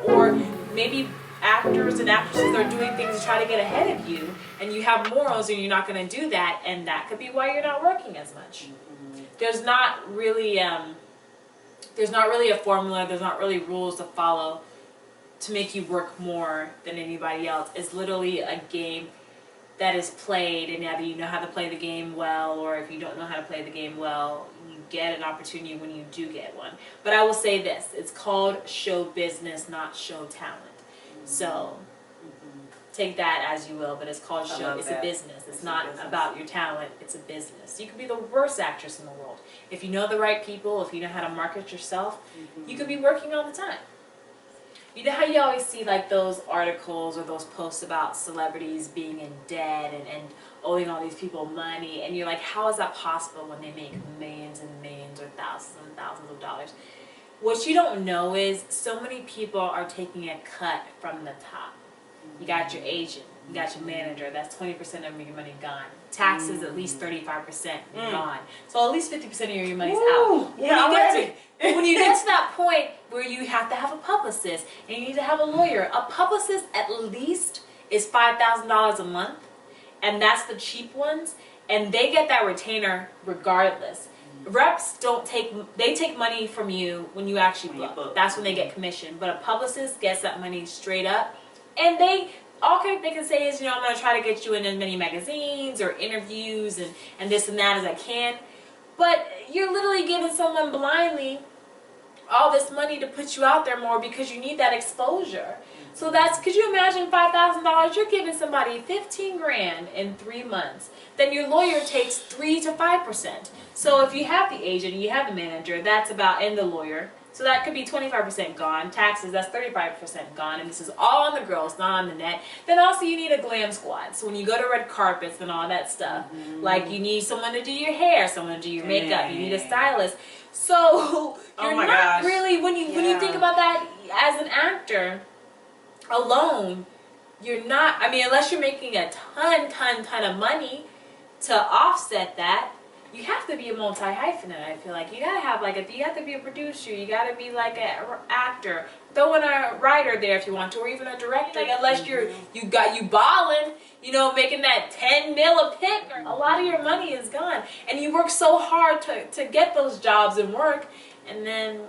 Or maybe actors and actresses are doing things to try to get ahead of you, and you have morals and you're not going to do that, and that could be why you're not working as much. There's not really a formula, there's not really rules to follow to make you work more than anybody else. It's literally a game that is played, and either you know how to play the game well, or if you don't know how to play the game well, you get an opportunity when you do get one. But I will say this, it's called show business, not show talent. So take that as you will, but it's called show. It's a business. It's not about your talent. It's a business. You could be the worst actress in the world. If you know the right people, if you know how to market yourself, you could be working all the time. You know how you always see like those articles or those posts about celebrities being in debt and owing all these people money, and you're like, how is that possible when they make millions and millions or thousands and thousands of dollars? What you don't know is so many people are taking a cut from the top. You got your agent, you got your manager, that's 20% of your money gone. Taxes, at least 35% gone. So at least 50% of your money's out. When you get to that point where you have to have a publicist and you need to have a lawyer, a publicist at least is $5,000 a month, and that's the cheap ones, and they get that retainer regardless. Reps they take money from you when you actually book. That's when they get commission. But a publicist gets that money straight up, and all they can say is, I'm going to try to get you in as many magazines or interviews and this and that as I can. But you're literally giving someone blindly all this money to put you out there more because you need that exposure. So could you imagine $5,000? You're giving somebody 15 grand in 3 months. Then your lawyer takes 3 to 5%. So if you have the agent, you have the manager, that's about, and the lawyer. So that could be 25% gone. Taxes, that's 35% gone. And this is all on the girls, not on the net. Then also you need a glam squad. So when you go to red carpets and all that stuff, like you need someone to do your hair, someone to do your makeup, you need a stylist. So you're not really, when you think about that as an actor alone, you're not, unless you're making a ton of money to offset that, you have to be a multi-hyphenate. I feel like you gotta have you have to be a producer, you gotta be like an actor, throw in a writer there if you want to, or even a director. Unless you balling, making that 10 mil a pick, a lot of your money is gone, and you work so hard to get those jobs and work, and then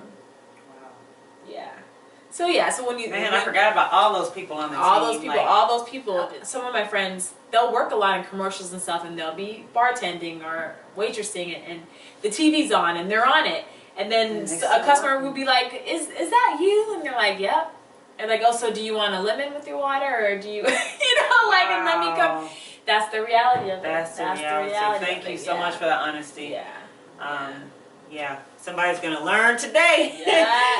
So when you I forgot about all those people on the team. All those people. Some of my friends, they'll work a lot in commercials and stuff, and they'll be bartending or waitressing, and the TV's on, and they're on it, and then a customer will be like, "Is that you?" And they're like, "Yep." And they go, "So do you want a lemon with your water, or do you, and let me come?" That's the reality of it. That's the reality. Thank you so much for the honesty. Somebody's gonna learn today.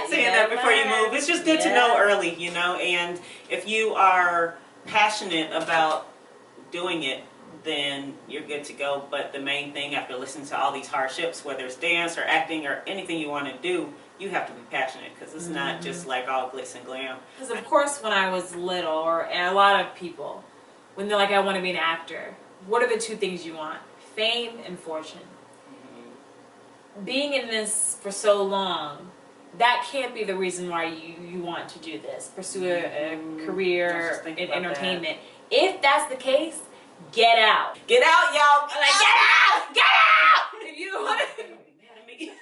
Seeing that before you move, it's just good to know early, and if you are passionate about doing it, then you're good to go. But the main thing, after listening to all these hardships, whether it's dance or acting or anything you want to do, you have to be passionate, because it's not just like all glitz and glam. Because of course when I was little, and a lot of people, when they're like, I want to be an actor, what are the two things you want? Fame and fortune. Being in this for so long, that can't be the reason why you want to do this, pursue a career in entertainment. If that's the case, get out. Get out, y'all. Get out! Get out! If you don't want to... Get out.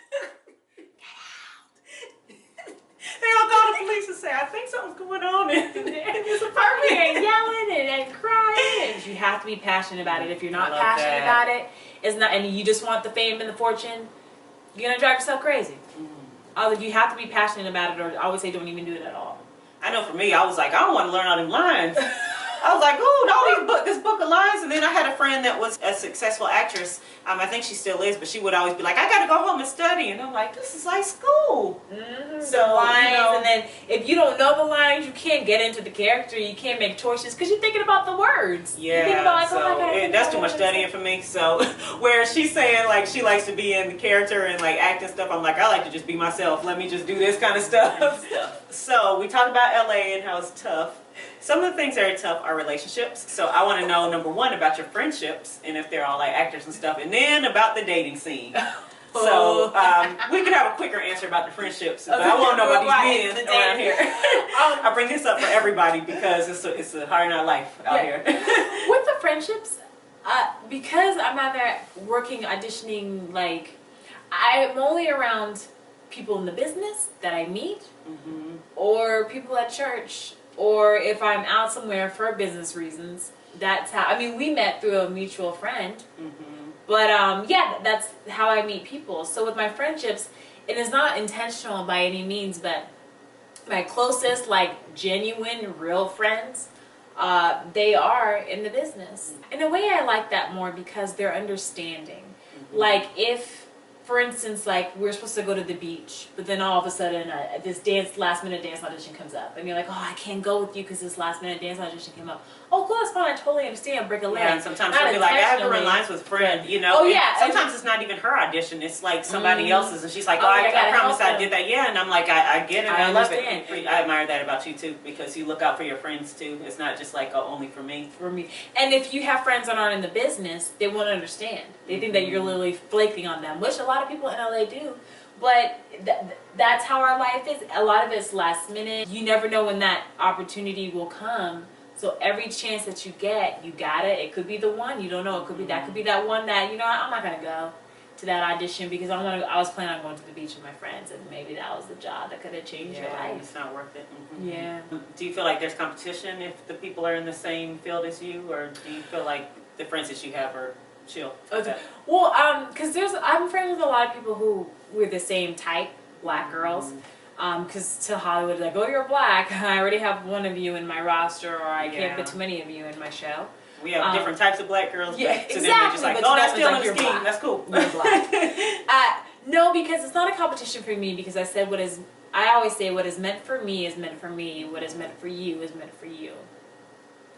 They'll call the police and say, I think something's going on in this apartment. And yelling and crying. And you have to be passionate about it. If you're not passionate about it, and you just want the fame and the fortune, you're going to drive yourself crazy. You have to be passionate about it, or I would say don't even do it at all. I know for me, I was like, I don't want to learn all them lines. I was like, ooh, this book of lines. And then I had a friend that was a successful actress. I think she still is, but she would always be like, I got to go home and study. And I'm like, this is like school. So lines, and then if you don't know the lines, you can't get into the character. You can't make choices because you're thinking about the words. Yeah, you're thinking about, that's too much studying for me. So where she's saying like she likes to be in the character and like acting stuff, I'm like, I like to just be myself. Let me just do this kind of stuff. So we talked about LA and how it's tough. Some of the things that are tough are relationships. So I want to know, number one, about your friendships and if they're all like actors and stuff, and then about the dating scene. So we could have a quicker answer about the friendships, but I want to know about these men around here. I bring this up for everybody because it's a hard night life out here. With the friendships, because I'm either working, auditioning, like, I'm only around people in the business that I meet, or people at church, or if I'm out somewhere for business reasons. That's how, I mean, we met through a mutual friend. But yeah, that's how I meet people. So with my friendships, it is not intentional by any means, but my closest, like, genuine, real friends, they are in the business. In a way, I like that more because they're understanding. Like, if, for instance, like, we're supposed to go to the beach, but then all of a sudden this last minute dance audition comes up, and you're like, oh, I can't go with you because this last minute dance audition came up. Oh, cool, that's fine, I totally understand, break a leg. Yeah, and sometimes she'll be like, I have to run lines with a friend, you know. Oh, yeah. Sometimes it's not even her audition, it's like somebody else's, and she's like, oh, I promise I did that. Yeah, and I'm like, I get it, I love it. I admire that about you too, because you look out for your friends too. It's not just like, oh, only for me. For me. And if you have friends that aren't in the business, they won't understand. They think that you're literally flaking on them, which a lot of people in LA do. But that's how our life is. A lot of it's last minute. You never know when that opportunity will come. So every chance that you get, you got it. It could be the one. You don't know. It could be that. Could be that one that, you know, I'm not gonna go to that audition because I was planning on going to the beach with my friends, and maybe that was the job that could have changed your life. It's not worth it. Yeah. Do you feel like there's competition if the people are in the same field as you, or do you feel like the friends that you have are chill? Well, because I'm friends with a lot of people who we're the same type, black girls. Because to Hollywood, like, oh, you're black, I already have one of you in my roster, or I can't get too many of you in my show. We have different types of black girls, yeah, but to them they're just like, oh, that's still in the scheme, that's cool. You're black. No, because it's not a competition for me, because I always say what is meant for me is meant for me, what is meant for you is meant for you.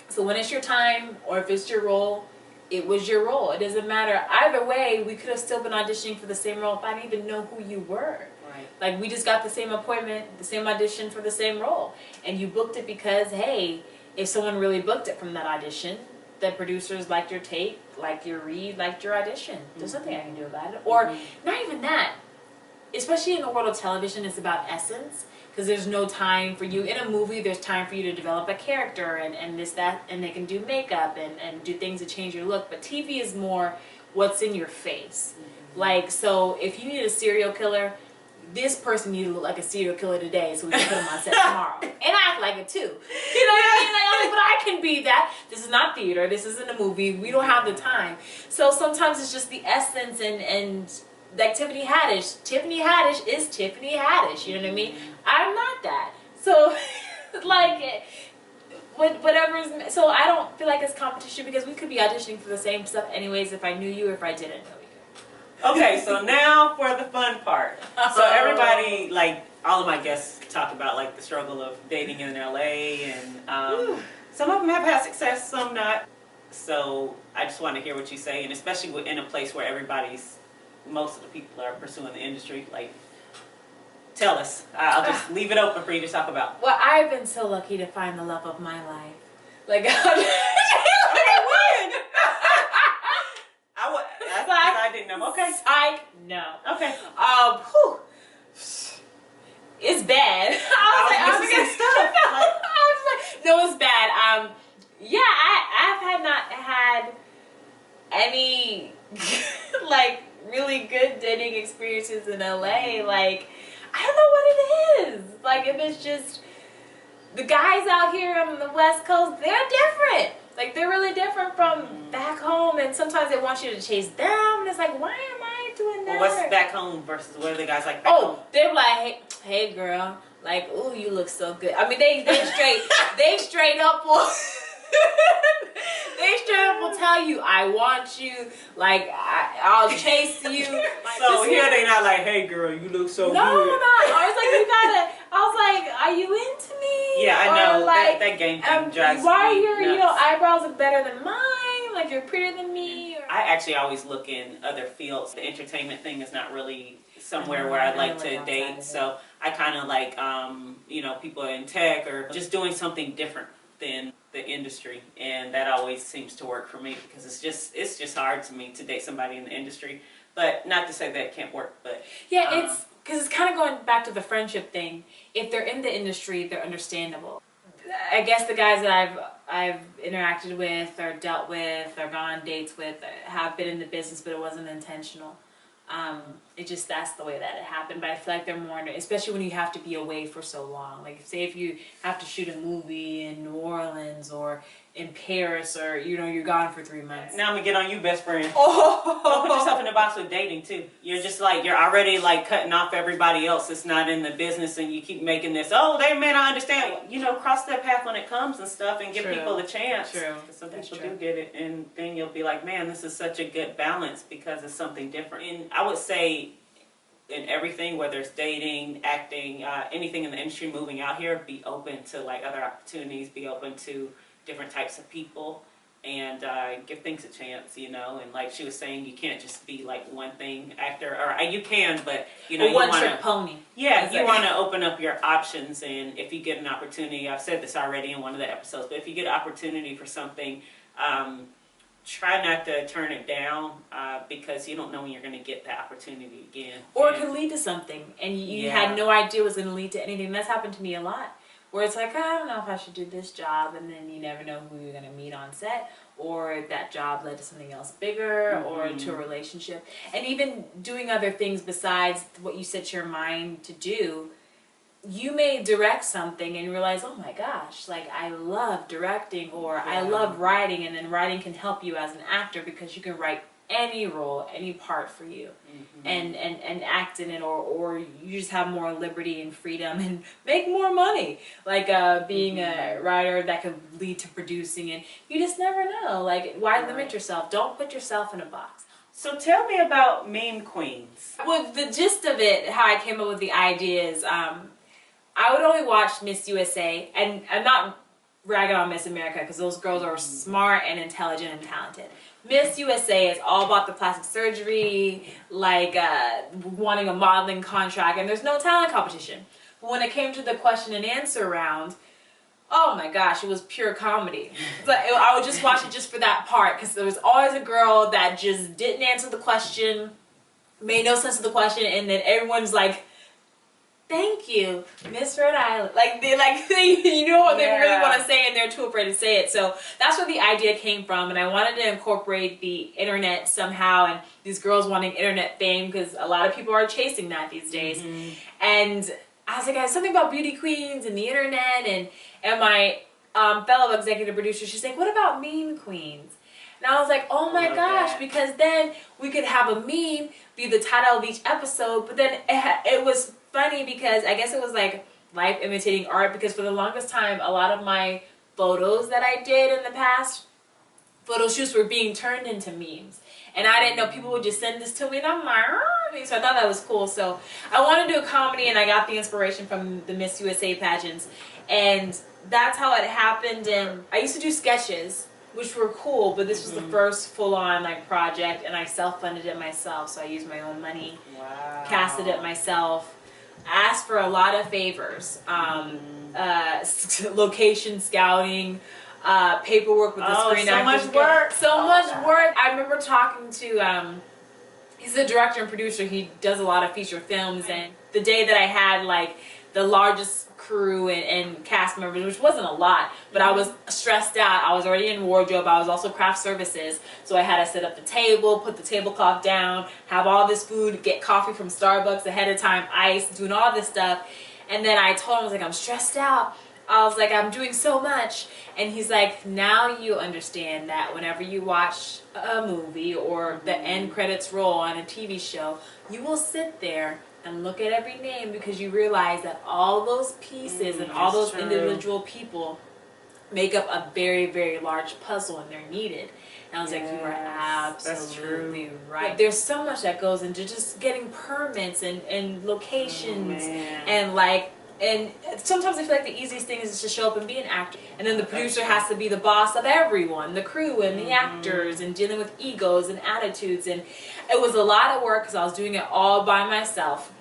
So when it's your time, or if it's your role, it was your role. It doesn't matter. Either way, we could have still been auditioning for the same role if I didn't even know who you were. Right. Like, we just got the same appointment, the same audition for the same role. And you booked it because, hey, if someone really booked it from that audition, the producers liked your tape, liked your read, liked your audition. There's nothing I can do about it. Or not even that. Especially in the world of television, it's about essence. Because there's no time for you. In a movie, there's time for you to develop a character and this, that, and they can do makeup and do things to change your look. But TV is more what's in your face. Like, so if you need a serial killer, this person needs to look like a serial killer today so we can put him on set tomorrow. And act like it too. You know what I mean? Like, but I can be that. This is not theater. This isn't a movie. We don't have the time. So sometimes it's just the essence and like Tiffany Haddish. Tiffany Haddish is Tiffany Haddish. You know what I mean? I'm not that. So, like, whatever is, so I don't feel like it's competition because we could be auditioning for the same stuff anyways if I knew you or if I didn't know you. Okay, so now for the fun part. So everybody, like, all of my guests talk about, like, the struggle of dating in LA, and some of them have had success, some not. So I just want to hear what you say, and especially in a place where most of the people are pursuing the industry, like, tell us. I'll just leave it open for you to talk about. Well, I've been so lucky to find the love of my life. Like, I didn't know. Okay. No. Okay. It's bad. I was like, no, it's bad. Yeah, I've not had any like really good dating experiences in LA. Like, I don't know what it is. Like, if it's just the guys out here on the West Coast, they're different. Like, they're really different from back home, and sometimes they want you to chase them, and it's like, why am I doing that? Well, what's back home versus what are the guys like back home? They're like, hey girl, like, ooh, you look so good. I mean, they straight up will they straight up will tell you, I want you, like, I'll chase you. Like, so here they not like, hey girl, you look so good. No. Or it's like, you gotta, I was like, are you into me? Yeah, I know. Or like, that game thing drives me why your nuts. eyebrows look better than mine? Like, you're prettier than me? Or, I actually always look in other fields. The entertainment thing is not really somewhere where I'd like to date. So I kind of like, people in tech or just doing something different within the industry, and that always seems to work for me because it's just hard to me to date somebody in the industry. But not to say that it can't work, but yeah, it's because it's kind of going back to the friendship thing. If they're in the industry, they're understandable. I guess the guys that I've interacted with or dealt with or gone on dates with have been in the business, but it wasn't intentional. It just, that's the way that it happened. But I feel like they're more, especially when you have to be away for so long. Like, say if you have to shoot a movie in New Orleans or in Paris, or you're gone for 3 months. Now I'm gonna get on you, best friend. Don't put yourself in the box with dating too. You're just like, you're already like cutting off everybody else that's not in the business, and you keep making this, oh, they may not understand. Cross that path when it comes and stuff, and give people a chance. True. Some people do get it, and then you'll be like, man, this is such a good balance because it's something different. And I would say, in everything, whether it's dating, acting, anything in the industry, moving out here, be open to like other opportunities, be open to different types of people, and give things a chance, and like she was saying, you can't just be like one thing actor, or you can, but you one want trick pony. Yeah, you want to open up your options, and if you get an opportunity, I've said this already in one of the episodes, but if you get an opportunity for something, try not to turn it down, because you don't know when you're going to get that opportunity again. Or it could lead to something, and you had no idea it was going to lead to anything. That's happened to me a lot. Where it's like, I don't know if I should do this job, and then you never know who you're going to meet on set, or that job led to something else bigger, or to a relationship. And even doing other things besides what you set your mind to do, you may direct something and realize, oh my gosh, like I love directing, or I love writing, and then writing can help you as an actor because you can write any role, any part for you, and act in it, or you just have more liberty and freedom and make more money, like being a writer that could lead to producing, and you just never know. Like, why limit yourself? Don't put yourself in a box. So tell me about Meme Queens. Well, the gist of it, how I came up with the idea is, I would only watch Miss USA, and I'm not ragging on Miss America because those girls are smart and intelligent and talented. Miss USA is all about the plastic surgery, like wanting a modeling contract, and there's no talent competition. But when it came to the question and answer round, oh my gosh, it was pure comedy. I would just watch it just for that part, because there was always a girl that just didn't answer the question, made no sense of the question, and then everyone's like, thank you, Miss Rhode Island. Like, you know what they really want to say, and they're too afraid to say it. So that's where the idea came from, and I wanted to incorporate the internet somehow, and these girls wanting internet fame, because a lot of people are chasing that these days. And I was like, I have something about beauty queens and the internet, and my fellow executive producer, she's like, what about meme queens? And I was like, oh my gosh, because then we could have a meme be the title of each episode. But then it was funny because I guess it was like life imitating art, because for the longest time, a lot of my photos that I did in the past, photo shoots, were being turned into memes. And I didn't know people would just send this to me, and I'm like, so I thought that was cool. So I wanted to do a comedy, and I got the inspiration from the Miss USA pageants. And that's how it happened. And I used to do sketches, which were cool, but this was the first full-on like project, and I self-funded it myself. So I used my own money, casted it myself, asked for a lot of favors, location scouting, paperwork with the Screen Actors Guild. So much work. I remember talking to, he's a director and producer. He does a lot of feature films, and the day that I had like the largest crew and cast members, which wasn't a lot, but I was stressed out. I was already in wardrobe. I was also craft services, so I had to set up the table, put the tablecloth down, have all this food, get coffee from Starbucks ahead of time, ice, doing all this stuff. And then I told him, I was like, I'm stressed out. I was like, I'm doing so much. And he's like, now you understand that whenever you watch a movie or the end credits roll on a TV show, you will sit there and look at every name, because you realize that all those pieces and all those individual people make up a very, very large puzzle, and they're needed. And I was like, you are absolutely right. There's so much that goes into just getting permits and locations, and like, and sometimes I feel like the easiest thing is just to show up and be an actor. And then the producer has to be the boss of everyone, the crew and the actors, and dealing with egos and attitudes. And it was a lot of work because I was doing it all by myself.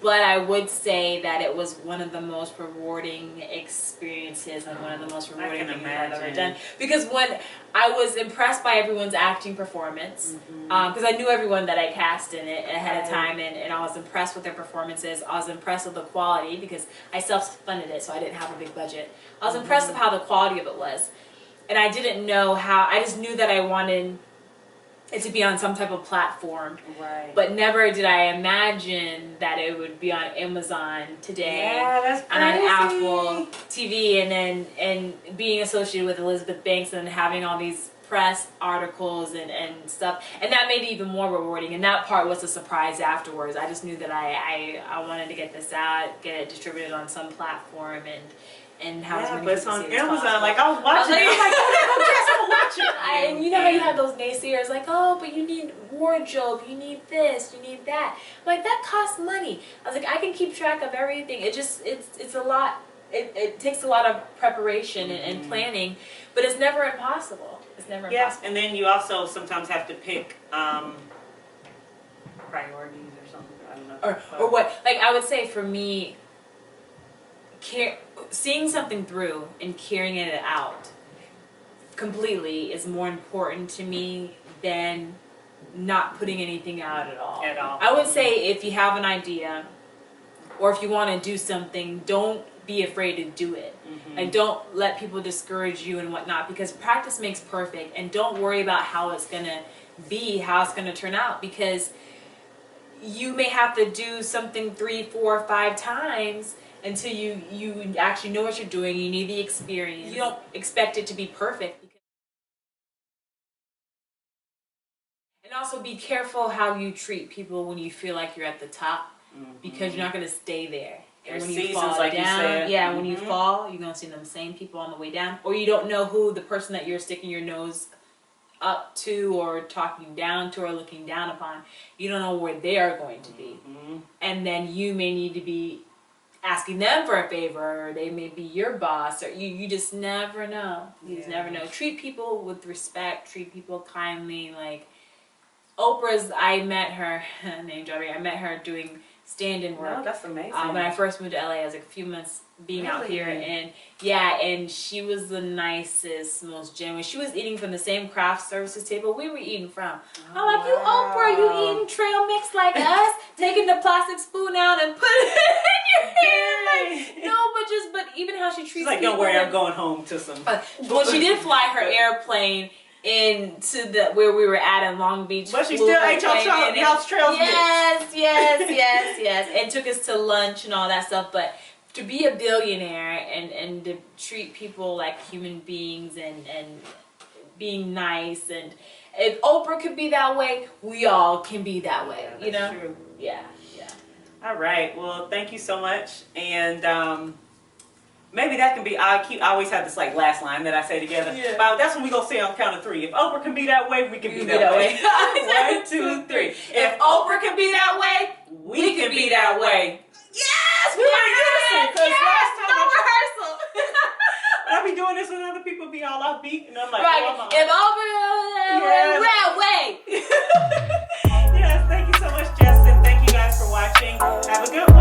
But I would say that it was one of the most rewarding experiences and one of the most rewarding things I've ever done. Because when I was impressed by everyone's acting performance, because I knew everyone that I cast in it ahead of time, and I was impressed with their performances. I was impressed with the quality because I self-funded it, so I didn't have a big budget. I was impressed with how the quality of it was. And I didn't know how, I just knew that I wanted it to be on some type of platform, but never did I imagine that it would be on Amazon today, that's and on Apple TV, and being associated with Elizabeth Banks and having all these press articles and stuff, and that made it even more rewarding. And that part was a surprise afterwards. I just knew that I wanted to get this out, get it distributed on some platform, and how as many but it's people on see it as Amazon. possible. Like I was watching it. I'm like, I'm watching it. And you know how you have those naysayers like, oh, but you need wardrobe, you need this, you need that. I'm like, that costs money. I was like, I can keep track of everything. It's a lot. It takes a lot of preparation and planning, but it's never impossible. It's never impossible. And then you also sometimes have to pick priorities or something. I don't know. Or what? Like I would say for me, seeing something through and carrying it out completely is more important to me than not putting anything out at all. I would say if you have an idea or if you want to do something, don't be afraid to do it. Like don't let people discourage you and whatnot, because practice makes perfect, and don't worry about how it's gonna be, how it's gonna turn out, because you may have to do something 3, 4, 5 times until you actually know what you're doing. You need the experience. You don't expect it to be perfect. And also be careful how you treat people when you feel like you're at the top, because you're not going to stay there. And when you fall like down, when you fall, you're going to see them same people on the way down, or you don't know who the person that you're sticking your nose up to or talking down to or looking down upon. You don't know where they are going to be, and then you may need to be asking them for a favor, or they may be your boss, or you just never know. You just never know. Treat people with respect, treat people kindly. Like Oprah's, I met her, name dropping, I met her doing stand-in work. Oh, that's amazing. When I first moved to LA, I was like a few months being out here, and and she was the nicest, most genuine. She was eating from the same craft services table we were eating from. I'm like, you Oprah, you eating trail mix like us, taking the plastic spoon out and put it in your hand. Like, no, but even how she treats She's like, people. don't worry, I'm going home to some. Well, she did fly her airplane into where we were at in Long Beach. But she still ate y'all's trail mix. Yes, and took us to lunch and all that stuff. But to be a billionaire and to treat people like human beings and being nice, and if Oprah could be that way, we all can be that way. Yeah, that's true. Yeah. All right. Well, thank you so much, and maybe that can be. I always have this like last line that I say together. Yeah. But that's when we gonna say on count of 3. If Oprah can be that way, we can be that way. 1, 2, 3. If Oprah can be that way, we can be that way. Yes, we might listen, because last time no rehearsal. I be doing this when other people be all offbeat, and I'm like, right. oh, If Oprah that way. Yes, thank you so much, Jess, and thank you guys for watching. Have a good one.